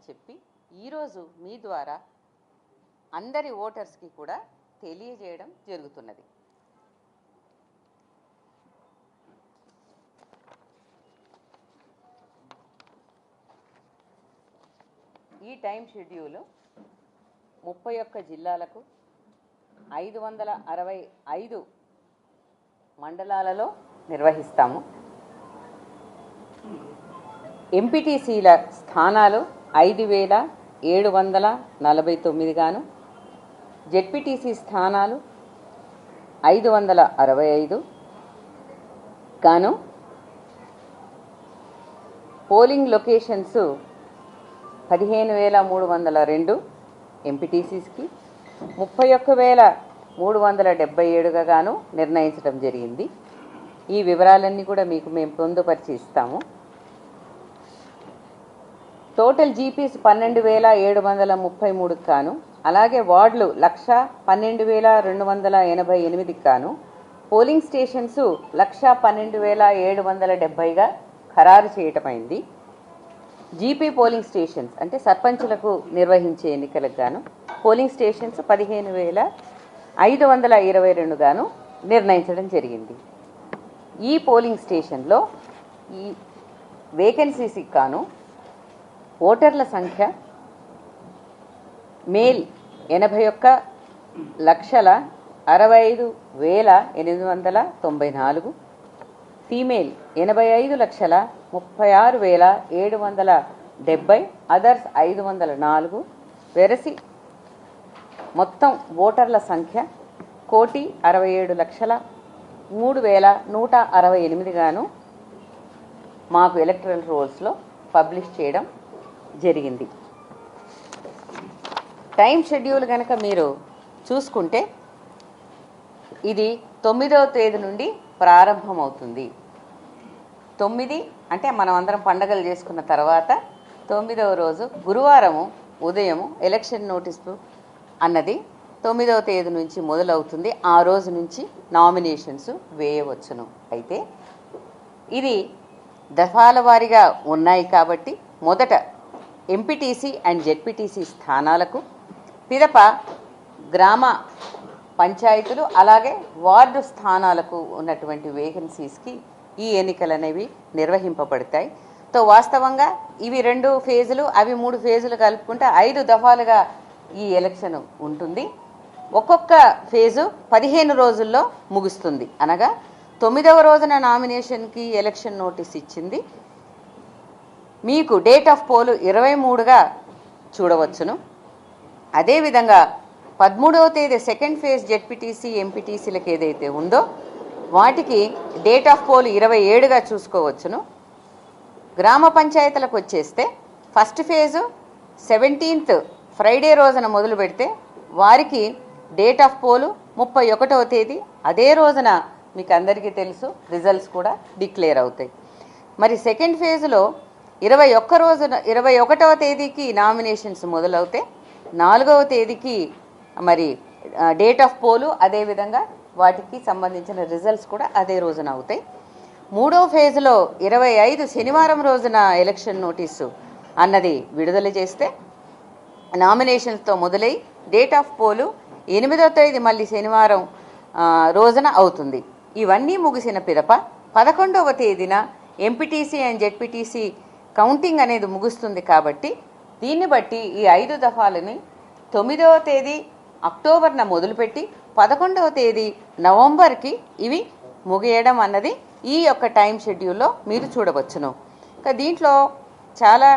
చెప్పి ఈరోజు మీ ద్వారా అందరి ఓటర్స్కి కూడా తెలియజేయడం జరుగుతున్నది. ఈ టైం షెడ్యూల్ 31 జిల్లాలకు 565 మండలాలలో నిర్వహిస్తాము. ఎంపీటీసీల స్థానాలు 5749 గాను, జెడ్పీటీసీ స్థానాలు 565 గాను, పోలింగ్ లొకేషన్స్ 15302 ఎంపీటీసీస్కి, 31377గా గాను నిర్ణయించడం జరిగింది. ఈ వివరాలన్నీ కూడా మీకు మేము పొందుపరిచి ఇస్తాము. టోటల్ జీపీస్ 12733 కాను, అలాగే వార్డులు 1,12,288 కాను, పోలింగ్ స్టేషన్స్ 1,12,770గా ఖరారు చేయటమైంది. జీపీ పోలింగ్ స్టేషన్స్ అంటే సర్పంచులకు నిర్వహించే ఎన్నికలకు గాను పోలింగ్ స్టేషన్స్ 15,522 గాను నిర్ణయించడం జరిగింది. ఈ పోలింగ్ స్టేషన్లో ఈ వేకెన్సీస్కి గాను ఓటర్ల సంఖ్య మేల్ 81,65,894, ఫీమేల్ 85,36,770, అదర్స్ 504. వెరసి మొత్తం ఓటర్ల సంఖ్య 1,67,03,168 గాను మాకు ఎలక్టరల్ రోల్స్లో పబ్లిష్ చేయడం జరిగింది. టైం షెడ్యూల్ కనుక మీరు చూసుకుంటే ఇది 9వ తేదీ నుండి ప్రారంభమవుతుంది. 9 అంటే మనం అందరం పండగలు చేసుకున్న తర్వాత 9వ రోజు గురువారము ఉదయము ఎలక్షన్ నోటీసు అన్నది 9వ తేదీ నుంచి మొదలవుతుంది. ఆ రోజు నుంచి నామినేషన్స్ వేయవచ్చును. అయితే ఇది దఫాల వారీగా ఉన్నాయి కాబట్టి మొదట ఎంపీటీసీ అండ్ జెడ్పీటీసీ స్థానాలకు, పిదప గ్రామ పంచాయతీలు అలాగే వార్డు స్థానాలకు ఉన్నటువంటి వేకెన్సీస్కి ఈ ఎన్నికలు అనేవి నిర్వహింపబడతాయి. వాస్తవంగా ఇవి 2 ఫేజులు, అవి 3 ఫేజులు కలుపుకుంటే 5 దఫాలుగా ఈ ఎలక్షన్ ఉంటుంది. ఒక్కొక్క ఫేజు 15 రోజుల్లో ముగుస్తుంది. అనగా 9వ రోజున నామినేషన్కి ఎలక్షన్ నోటీస్ ఇచ్చింది. మీకు డేట్ ఆఫ్ పోల్ 23గా చూడవచ్చును. అదేవిధంగా 13వ తేదీ సెకండ్ ఫేజ్ జెడ్పీటీసీ ఎంపీటీసీలకు ఏదైతే ఉందో వాటికి డేట్ ఆఫ్ పోల్ 27గా చూసుకోవచ్చును. గ్రామ పంచాయతీలకు వచ్చేస్తే ఫస్ట్ ఫేజు 17th ఫ్రైడే రోజున మొదలు పెడితే వారికి డేట్ ఆఫ్ పోలు 31వ తేదీ, అదే రోజున మీకు అందరికీ తెలుసు రిజల్ట్స్ కూడా డిక్లేర్ అవుతాయి. మరి సెకండ్ ఫేజ్లో 21వ తేదీకి నామినేషన్స్ మొదలవుతాయి. 4వ తేదీకి మరి డేట్ ఆఫ్ పోలు, అదేవిధంగా వాటికి సంబంధించిన రిజల్ట్స్ కూడా అదే రోజున అవుతాయి. 3వ ఫేజ్లో 25 శనివారం రోజున ఎలక్షన్ నోటీసు అన్నది విడుదల చేస్తే నామినేషన్స్తో మొదలై డేట్ ఆఫ్ పోలు 8వ తేదీ మళ్ళీ శనివారం రోజున అవుతుంది. ఇవన్నీ ముగిసిన పిదప 11వ తేదీన ఎంపీటీసీ అండ్ జెడ్పీటీసీ కౌంటింగ్ అనేది ముగుస్తుంది. కాబట్టి దీన్ని బట్టి ఈ 5 దఫాలని 9వ తేదీ అక్టోబర్న మొదలుపెట్టి 11వ తేదీ నవంబర్కి ఇవి ముగియడం అన్నది ఈ యొక్క టైం షెడ్యూల్లో మీరు చూడవచ్చును. దీంట్లో చాలా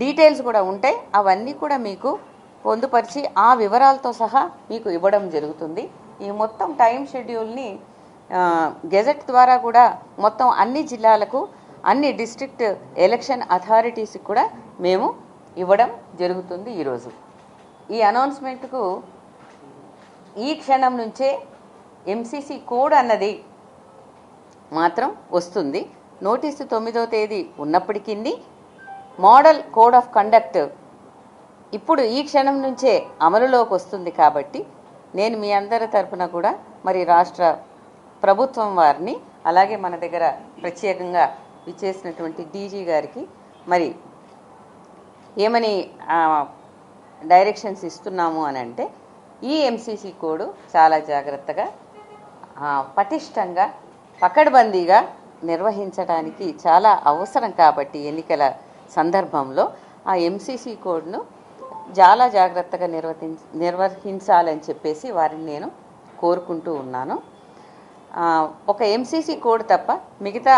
డీటెయిల్స్ కూడా ఉంటాయి. అవన్నీ కూడా మీకు పొందుపరిచి ఆ వివరాలతో సహా మీకు ఇవ్వడం జరుగుతుంది. ఈ మొత్తం టైం షెడ్యూల్ని గెజెట్ ద్వారా కూడా మొత్తం అన్ని జిల్లాలకు, అన్ని డిస్ట్రిక్ట్ ఎలక్షన్ అథారిటీస్కి కూడా మేము ఇవ్వడం జరుగుతుంది. ఈరోజు ఈ అనౌన్స్మెంట్కు ఈ క్షణం నుంచే ఎంసీసీ కోడ్ అన్నది మాత్రం వస్తుంది. నోటీసు 9వ తేదీ ఉన్నప్పటికీ మోడల్ కోడ్ ఆఫ్ కండక్ట్ ఇప్పుడు ఈ క్షణం నుంచే అమలులోకి వస్తుంది. కాబట్టి నేను మీ అందరి తరఫున కూడా మరి రాష్ట్ర ప్రభుత్వం వారిని, అలాగే మన దగ్గర ప్రత్యేకంగా విచ్చేసినటువంటి డీజీ గారికి మరి ఏమని డైరెక్షన్స్ ఇస్తున్నాము అని అంటే ఈ ఎంసీసీ కోడ్ చాలా జాగ్రత్తగా పటిష్టంగా పకడ్బందీగా నిర్వహించడానికి చాలా అవసరం కాబట్టి ఎన్నికల సందర్భంలో ఆ ఎంసీసీ కోడ్ను చాలా జాగ్రత్తగా నిర్వహించాలని చెప్పేసి వారిని నేను కోరుకుంటూ ఉన్నాను. ఒక ఎంసీసీ కోడ్ తప్ప మిగతా